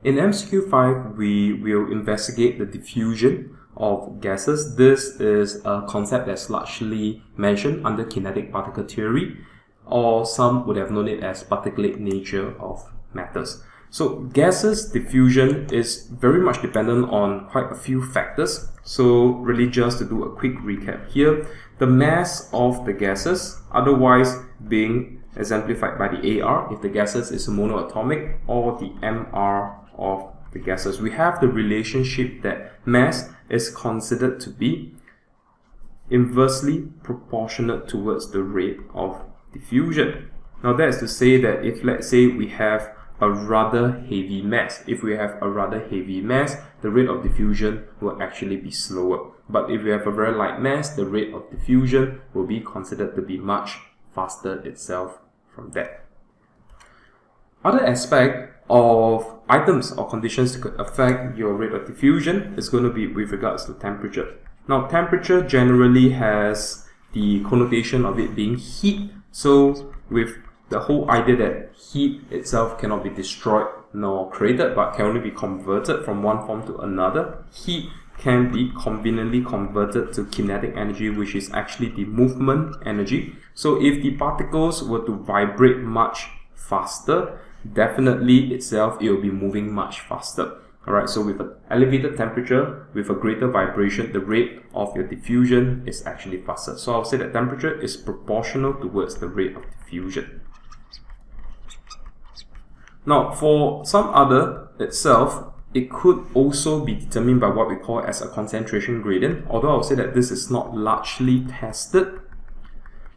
In MCQ 5, we will investigate the diffusion of gases. This is a concept that's largely mentioned under kinetic particle theory, or some would have known it as particulate nature of matters. So gases diffusion is very much dependent on quite a few factors. So really just to do a quick recap here, the mass of the gases, otherwise being exemplified by the AR if the gases is monoatomic, or the MR of the gases. We have the relationship that mass is considered to be inversely proportionate towards the rate of diffusion. Now that is to say that if, let's say, we have a rather heavy mass, the rate of diffusion will actually be slower. But if we have a very light mass, the rate of diffusion will be considered to be much faster itself from that. Other aspect of items or conditions that could affect your rate of diffusion is going to be with regards to temperature. Now, temperature generally has the connotation of it being heat. So with the whole idea that heat itself cannot be destroyed nor created, but can only be converted from one form to another, heat can be conveniently converted to kinetic energy, which is actually the movement energy. So if the particles were to vibrate much faster, definitely itself it will be moving much faster. Alright, so with an elevated temperature, with a greater vibration, the rate of your diffusion is actually faster. So I'll say that temperature is proportional towards the rate of diffusion. Now, for some other itself, it could also be determined by what we call as a concentration gradient, although I'll say that this is not largely tested.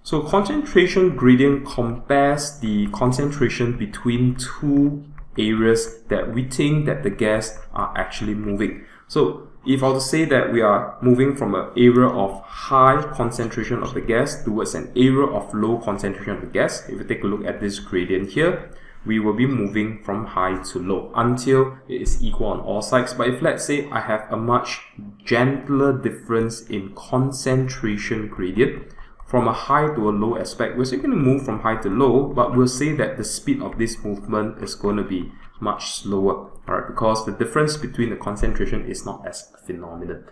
So concentration gradient compares the concentration between two areas that we think that the gas are actually moving. So if I were to say that we are moving from an area of high concentration of the gas towards an area of low concentration of the gas, if we take a look at this gradient here, we will be moving from high to low until it is equal on all sides. But if, let's say, I have a much gentler difference in concentration gradient from a high to a low aspect, we're still going to move from high to low, but we'll say that the speed of this movement is going to be much slower, alright, because the difference between the concentration is not as phenomenal.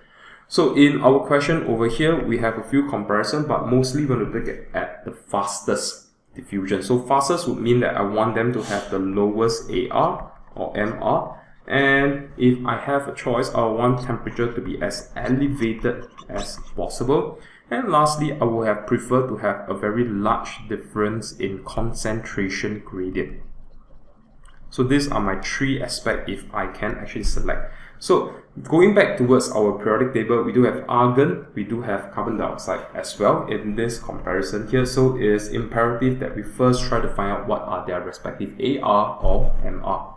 So in our question over here, we have a few comparisons, but mostly we're going to look at the fastest diffusion. So fastest would mean that I want them to have the lowest AR or MR, and if I have a choice, I want temperature to be as elevated as possible. And lastly, I would have preferred to have a very large difference in concentration gradient. So these are my three aspects if I can actually select. So going back towards our periodic table, we do have argon, we do have carbon dioxide as well in this comparison here. So it is imperative that we first try to find out what are their respective AR or MR.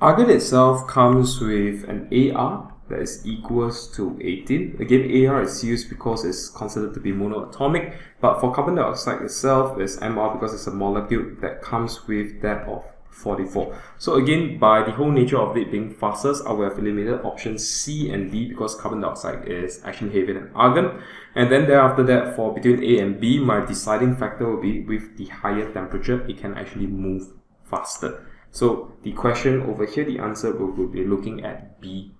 Argon itself comes with an AR that is equals to 18. Again, AR is used because it's considered to be monoatomic, but for carbon dioxide itself is MR because it's a molecule that comes with that of 44. So again, by the whole nature of it being fastest, I will have eliminated options C and D because carbon dioxide is actually heavier than argon. And then thereafter that, for between A and B, my deciding factor will be with the higher temperature, it can actually move faster. So the question over here, the answer will be looking at B